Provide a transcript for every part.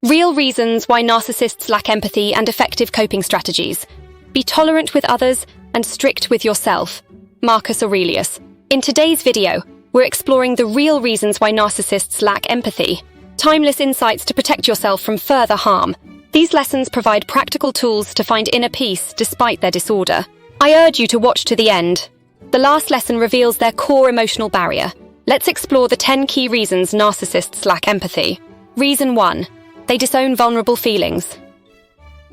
Real reasons why narcissists lack empathy and effective coping strategies. Be tolerant with others and strict with yourself. Marcus Aurelius. In today's video, we're exploring the real reasons why narcissists lack empathy. Timeless insights to protect yourself from further harm. These lessons provide practical tools to find inner peace despite their disorder. I urge you to watch to the end. The last lesson reveals their core emotional barrier. Let's explore the 10 key reasons narcissists lack empathy. Reason 1. They disown vulnerable feelings.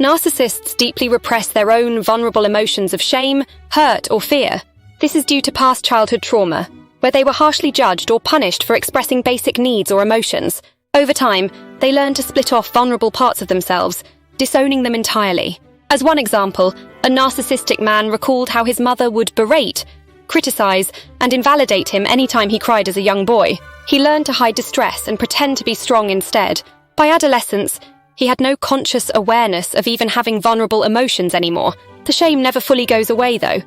Narcissists deeply repress their own vulnerable emotions of shame, hurt, or fear. This is due to past childhood trauma, where they were harshly judged or punished for expressing basic needs or emotions. Over time, they learn to split off vulnerable parts of themselves, disowning them entirely. As one example, a narcissistic man recalled how his mother would berate, criticize, and invalidate him anytime he cried as a young boy. He learned to hide distress and pretend to be strong instead. By adolescence, he had no conscious awareness of even having vulnerable emotions anymore. The shame never fully goes away, though.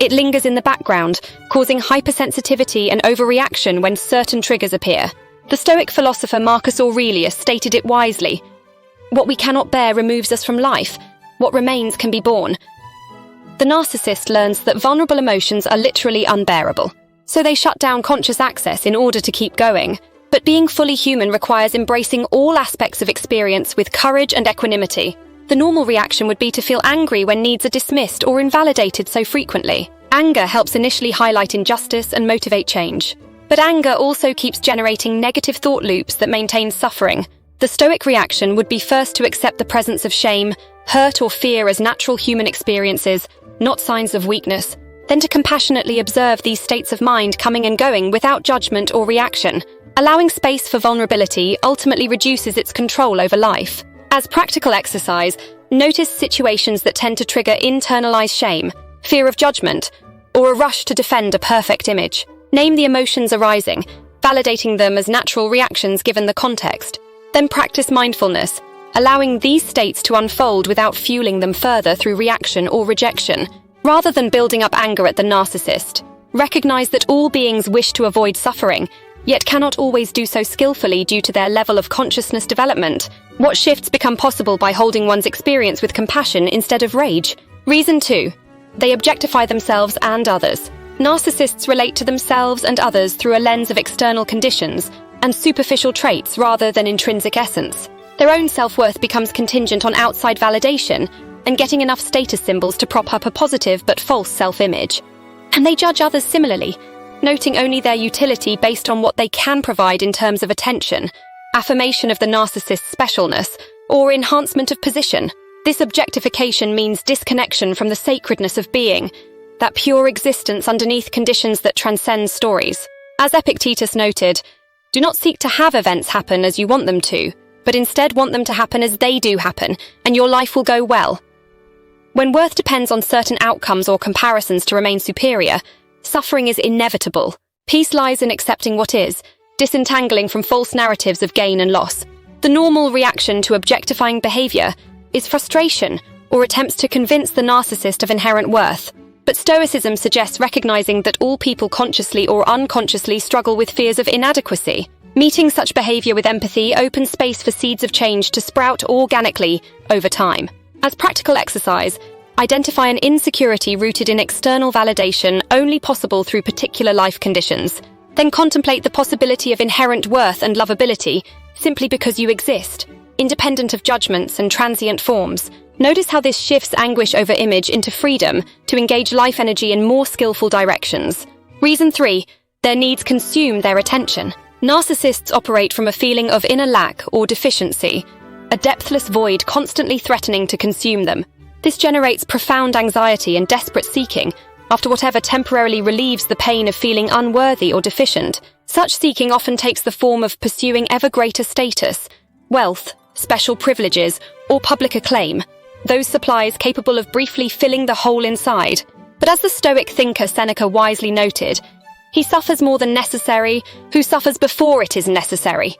It lingers in the background, causing hypersensitivity and overreaction when certain triggers appear. The Stoic philosopher Marcus Aurelius stated it wisely: "What we cannot bear removes us from life. What remains can be borne." The narcissist learns that vulnerable emotions are literally unbearable, so they shut down conscious access in order to keep going. But being fully human requires embracing all aspects of experience with courage and equanimity. The normal reaction would be to feel angry when needs are dismissed or invalidated so frequently. Anger helps initially highlight injustice and motivate change. But anger also keeps generating negative thought loops that maintain suffering. The Stoic reaction would be first to accept the presence of shame, hurt, or fear as natural human experiences, not signs of weakness, then to compassionately observe these states of mind coming and going without judgment or reaction. Allowing space for vulnerability ultimately reduces its control over life. As practical exercise, notice situations that tend to trigger internalized shame, fear of judgment, or a rush to defend a perfect image. Name the emotions arising, validating them as natural reactions given the context. Then practice mindfulness, allowing these states to unfold without fueling them further through reaction or rejection. Rather than building up anger at the narcissist, recognize that all beings wish to avoid suffering, yet cannot always do so skillfully due to their level of consciousness development. What shifts become possible by holding one's experience with compassion instead of rage? Reason 2. They objectify themselves and others. Narcissists relate to themselves and others through a lens of external conditions and superficial traits rather than intrinsic essence. Their own self-worth becomes contingent on outside validation and getting enough status symbols to prop up a positive but false self-image. And they judge others similarly, noting only their utility based on what they can provide in terms of attention, affirmation of the narcissist's specialness, or enhancement of position. This objectification means disconnection from the sacredness of being, that pure existence underneath conditions that transcend stories. As Epictetus noted, do not seek to have events happen as you want them to, but instead want them to happen as they do happen, and your life will go well. When worth depends on certain outcomes or comparisons to remain superior, suffering is inevitable. Peace lies in accepting what is, disentangling from false narratives of gain and loss. The normal reaction to objectifying behavior is frustration or attempts to convince the narcissist of inherent worth. But Stoicism suggests recognizing that all people consciously or unconsciously struggle with fears of inadequacy. Meeting such behavior with empathy opens space for seeds of change to sprout organically over time. As practical exercise, identify an insecurity rooted in external validation only possible through particular life conditions. Then contemplate the possibility of inherent worth and lovability simply because you exist, independent of judgments and transient forms. Notice how this shifts anguish over image into freedom to engage life energy in more skillful directions. Reason 3. Their needs consume their attention. Narcissists operate from a feeling of inner lack or deficiency, a depthless void constantly threatening to consume them. This generates profound anxiety and desperate seeking after whatever temporarily relieves the pain of feeling unworthy or deficient. Such seeking often takes the form of pursuing ever greater status, wealth, special privileges, or public acclaim, those supplies capable of briefly filling the hole inside. But as the Stoic thinker Seneca wisely noted, he suffers more than necessary who suffers before it is necessary.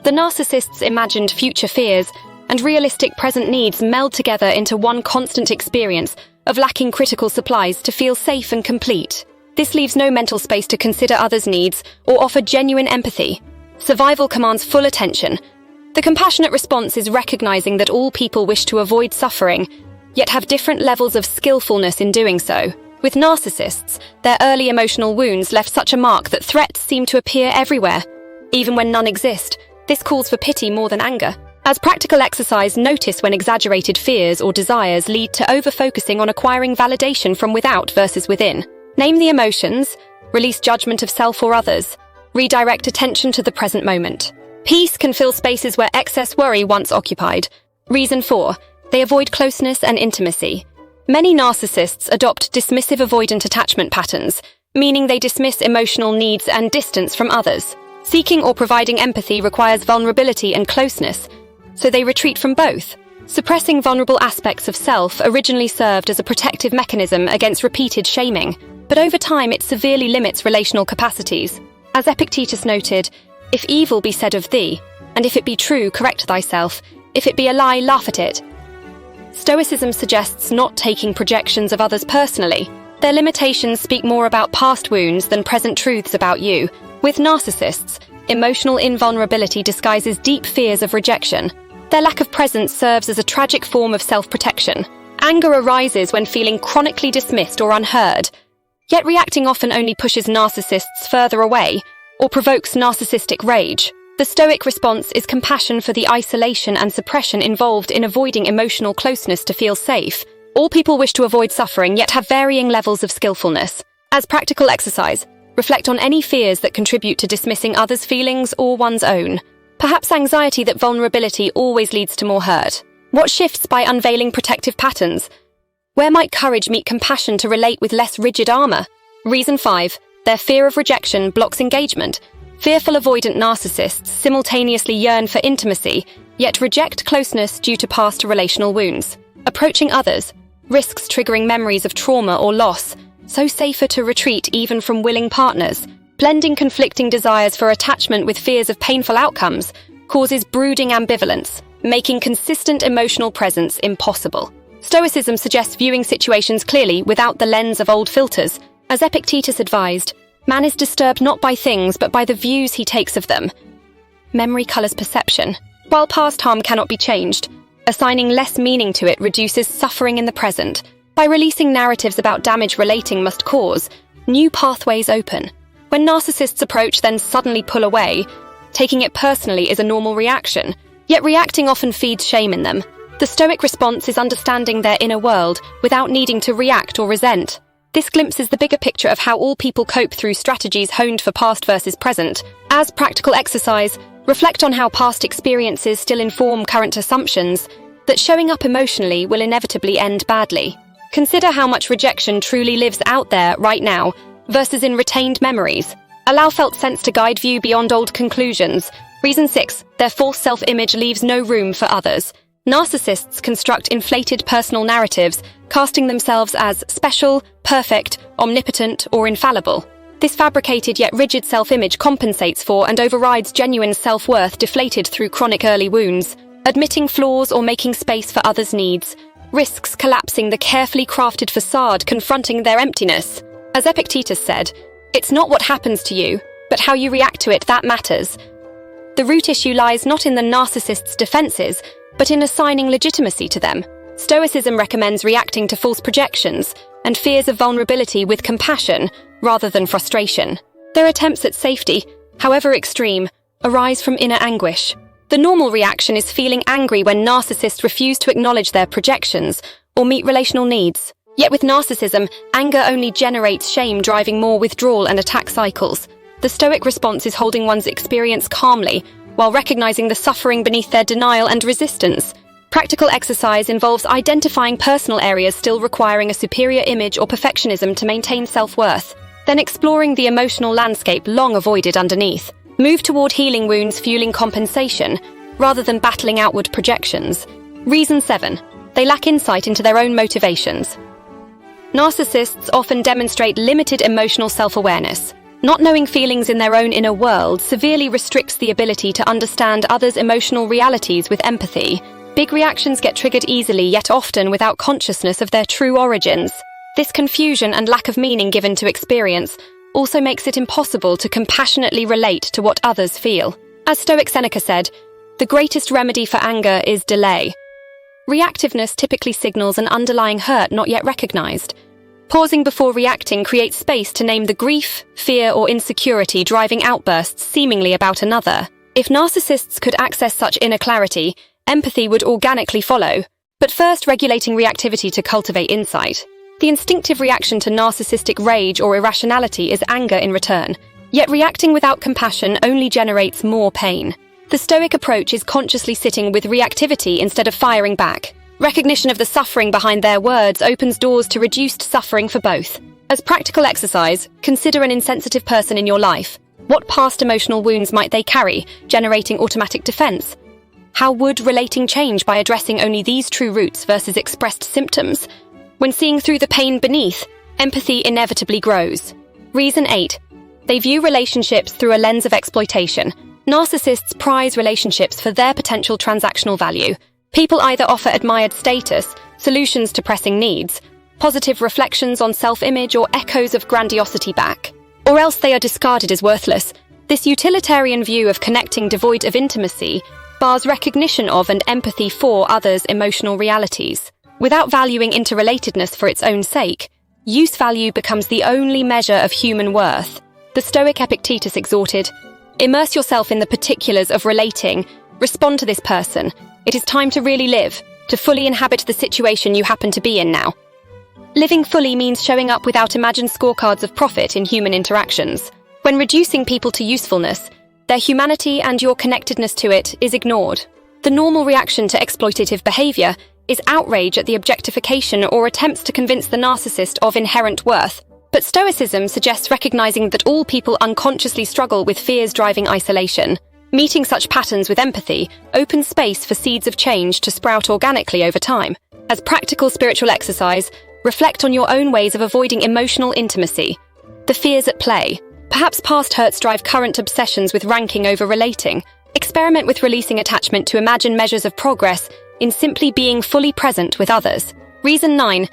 The narcissist's imagined future fears and realistic present needs meld together into one constant experience of lacking critical supplies to feel safe and complete. This leaves no mental space to consider others' needs or offer genuine empathy. Survival commands full attention, The compassionate response is recognizing that all people wish to avoid suffering, yet have different levels of skillfulness in doing so. With narcissists, their early emotional wounds left such a mark that threats seem to appear everywhere, even when none exist. This calls for pity more than anger. As practical exercise, notice when exaggerated fears or desires lead to over-focusing on acquiring validation from without versus within. Name the emotions, release judgment of self or others, redirect attention to the present moment. Peace can fill spaces where excess worry once occupied. Reason 4. They avoid closeness and intimacy. Many narcissists adopt dismissive avoidant attachment patterns, meaning they dismiss emotional needs and distance from others. Seeking or providing empathy requires vulnerability and closeness, so they retreat from both. Suppressing vulnerable aspects of self originally served as a protective mechanism against repeated shaming, but over time it severely limits relational capacities. As Epictetus noted, "If evil be said of thee, and if it be true, correct thyself, if it be a lie, laugh at it." Stoicism suggests not taking projections of others personally. Their limitations speak more about past wounds than present truths about you. With narcissists, emotional invulnerability disguises deep fears of rejection. Their lack of presence serves as a tragic form of self-protection. Anger arises when feeling chronically dismissed or unheard, yet reacting often only pushes narcissists further away or provokes narcissistic rage. The Stoic response is compassion for the isolation and suppression involved in avoiding emotional closeness to feel safe. All people wish to avoid suffering, yet have varying levels of skillfulness. As practical exercise, reflect on any fears that contribute to dismissing others' feelings or one's own. Perhaps anxiety that vulnerability always leads to more hurt. What shifts by unveiling protective patterns? Where might courage meet compassion to relate with less rigid armor? Reason 5. Their fear of rejection blocks engagement. Fearful avoidant narcissists simultaneously yearn for intimacy, yet reject closeness due to past relational wounds. Approaching others risks triggering memories of trauma or loss, so safer to retreat even from willing partners. Blending conflicting desires for attachment with fears of painful outcomes causes brooding ambivalence, making consistent emotional presence impossible. Stoicism suggests viewing situations clearly without the lens of old filters. As Epictetus advised, man is disturbed not by things, but by the views he takes of them. Memory colors perception. While past harm cannot be changed, assigning less meaning to it reduces suffering in the present. By releasing narratives about damage relating must cause, new pathways open. When narcissists approach, then suddenly pull away. Taking it personally is a normal reaction, yet reacting often feeds shame in them. The Stoic response is understanding their inner world without needing to react or resent. This glimpses the bigger picture of how all people cope through strategies honed for past versus present. As practical exercise, reflect on how past experiences still inform current assumptions, that showing up emotionally will inevitably end badly. Consider how much rejection truly lives out there right now, versus in retained memories. Allow felt sense to guide you beyond old conclusions. Reason 6. Their false self-image leaves no room for others. Narcissists construct inflated personal narratives, casting themselves as special, perfect, omnipotent, or infallible. This fabricated yet rigid self-image compensates for and overrides genuine self-worth deflated through chronic early wounds. Admitting flaws or making space for others' needs risks collapsing the carefully crafted facade confronting their emptiness. As Epictetus said, "It's not what happens to you, but how you react to it that matters." The root issue lies not in the narcissist's defenses, but in assigning legitimacy to them. Stoicism recommends reacting to false projections and fears of vulnerability with compassion rather than frustration. Their attempts at safety, however extreme, arise from inner anguish. The normal reaction is feeling angry when narcissists refuse to acknowledge their projections or meet relational needs. Yet with narcissism, anger only generates shame, driving more withdrawal and attack cycles. The Stoic response is holding one's experience calmly, while recognizing the suffering beneath their denial and resistance. Practical exercise involves identifying personal areas still requiring a superior image or perfectionism to maintain self-worth, then exploring the emotional landscape long avoided underneath. Move toward healing wounds, fueling compensation, rather than battling outward projections. Reason 7. They lack insight into their own motivations. Narcissists often demonstrate limited emotional self-awareness. Not knowing feelings in their own inner world severely restricts the ability to understand others' emotional realities with empathy. Big reactions get triggered easily, yet often without consciousness of their true origins. This confusion and lack of meaning given to experience also makes it impossible to compassionately relate to what others feel. As Stoic Seneca said, The greatest remedy for anger is delay. Reactiveness typically signals an underlying hurt not yet recognized. Pausing before reacting creates space to name the grief, fear, or insecurity driving outbursts seemingly about another. If narcissists could access such inner clarity, empathy would organically follow. But first, regulating reactivity to cultivate insight. The instinctive reaction to narcissistic rage or irrationality is anger in return. Yet reacting without compassion only generates more pain. The Stoic approach is consciously sitting with reactivity instead of firing back. Recognition of the suffering behind their words opens doors to reduced suffering for both. As practical exercise, consider an insensitive person in your life. What past emotional wounds might they carry, generating automatic defense? How would relating change by addressing only these true roots versus expressed symptoms? When seeing through the pain beneath, empathy inevitably grows. Reason 8. They view relationships through a lens of exploitation. Narcissists prize relationships for their potential transactional value. People either offer admired status, solutions to pressing needs, positive reflections on self-image, or echoes of grandiosity back. Or else they are discarded as worthless. This utilitarian view of connecting devoid of intimacy bars recognition of and empathy for others' emotional realities. Without valuing interrelatedness for its own sake, use value becomes the only measure of human worth. The Stoic Epictetus exhorted, "Immerse yourself in the particulars of relating. Respond to this person. It is time to really live, to fully inhabit the situation you happen to be in now." Living fully means showing up without imagined scorecards of profit in human interactions. When reducing people to usefulness, their humanity and your connectedness to it is ignored. The normal reaction to exploitative behavior is outrage at the objectification or attempts to convince the narcissist of inherent worth. But Stoicism suggests recognizing that all people unconsciously struggle with fears driving isolation. Meeting such patterns with empathy opens space for seeds of change to sprout organically over time. As practical spiritual exercise, reflect on your own ways of avoiding emotional intimacy. The fears at play. Perhaps past hurts drive current obsessions with ranking over relating. Experiment with releasing attachment to imagine measures of progress in simply being fully present with others. Reason 9.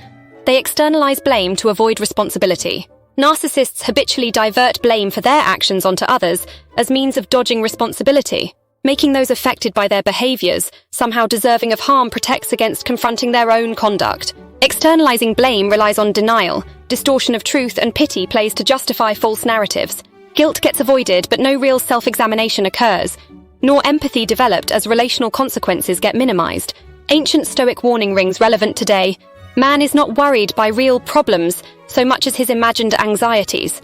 They externalize blame to avoid responsibility. Narcissists habitually divert blame for their actions onto others as means of dodging responsibility. Making those affected by their behaviors somehow deserving of harm protects against confronting their own conduct. Externalizing blame relies on denial, distortion of truth, and pity plays to justify false narratives. Guilt gets avoided, but no real self-examination occurs, nor empathy developed as relational consequences get minimized. Ancient Stoic warning rings relevant today. Man is not worried by real problems so much as his imagined anxieties.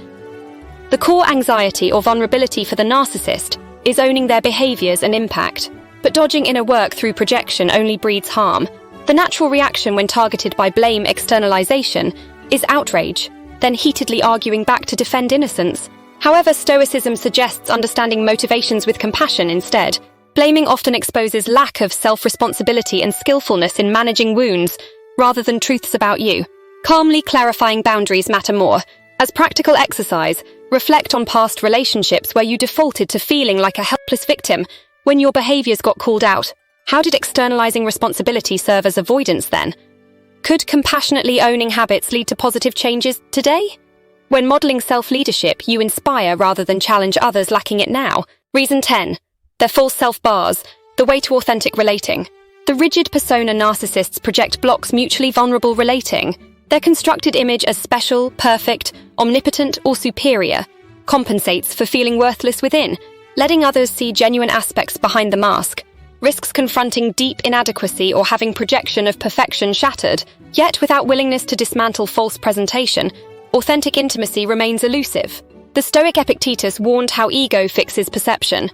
The core anxiety or vulnerability for the narcissist is owning their behaviors and impact, but dodging inner work through projection only breeds harm. The natural reaction when targeted by blame externalization is outrage, then heatedly arguing back to defend innocence. However, Stoicism suggests understanding motivations with compassion instead. Blaming often exposes lack of self-responsibility and skillfulness in managing wounds, rather than truths about you. Calmly clarifying boundaries matter more. As practical exercise, reflect on past relationships where you defaulted to feeling like a helpless victim when your behaviors got called out. How did externalizing responsibility serve as avoidance then? Could compassionately owning habits lead to positive changes today? When modeling self-leadership, you inspire rather than challenge others lacking it now. Reason 10. Their false self-bars, the way to authentic relating. The rigid persona narcissists project blocks mutually vulnerable relating. Their constructed image as special, perfect, omnipotent, or superior compensates for feeling worthless within, letting others see genuine aspects behind the mask. Risks confronting deep inadequacy or having projection of perfection shattered. Yet without willingness to dismantle false presentation, authentic intimacy remains elusive. The Stoic Epictetus warned how ego fixes perception.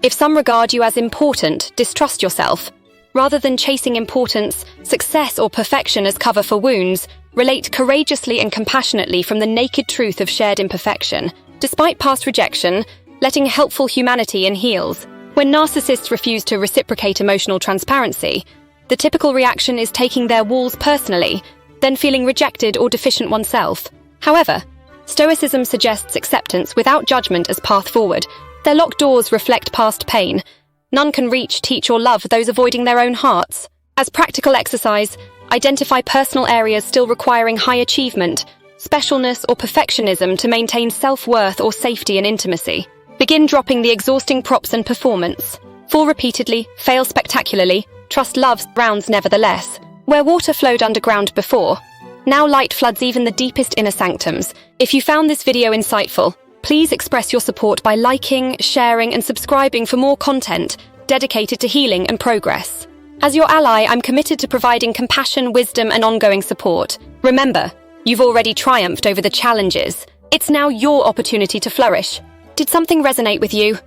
If some regard you as important, distrust yourself. Rather than chasing importance, success, or perfection as cover for wounds, relate courageously and compassionately from the naked truth of shared imperfection. Despite past rejection, letting helpful humanity in heals. When narcissists refuse to reciprocate emotional transparency, the typical reaction is taking their walls personally, then feeling rejected or deficient oneself. However, Stoicism suggests acceptance without judgment as path forward. Their locked doors reflect past pain. None can reach, teach, or love those avoiding their own hearts. As practical exercise, identify personal areas still requiring high achievement, specialness, or perfectionism to maintain self-worth or safety and intimacy. Begin dropping the exhausting props and performance. fall repeatedly, fail spectacularly, trust love's rounds nevertheless. Where water flowed underground before, now light floods even the deepest inner sanctums. If you found this video insightful, please express your support by liking, sharing, and subscribing for more content dedicated to healing and progress. As your ally, I'm committed to providing compassion, wisdom, and ongoing support. Remember, you've already triumphed over the challenges. It's now your opportunity to flourish. Did something resonate with you?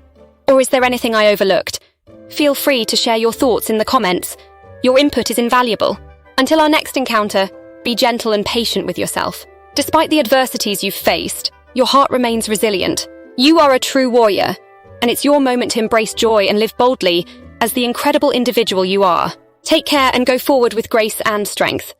Or is there anything I overlooked? Feel free to share your thoughts in the comments. Your input is invaluable. Until our next encounter, be gentle and patient with yourself. Despite the adversities you've faced, your heart remains resilient. You are a true warrior, and it's your moment to embrace joy and live boldly as the incredible individual you are. Take care and go forward with grace and strength.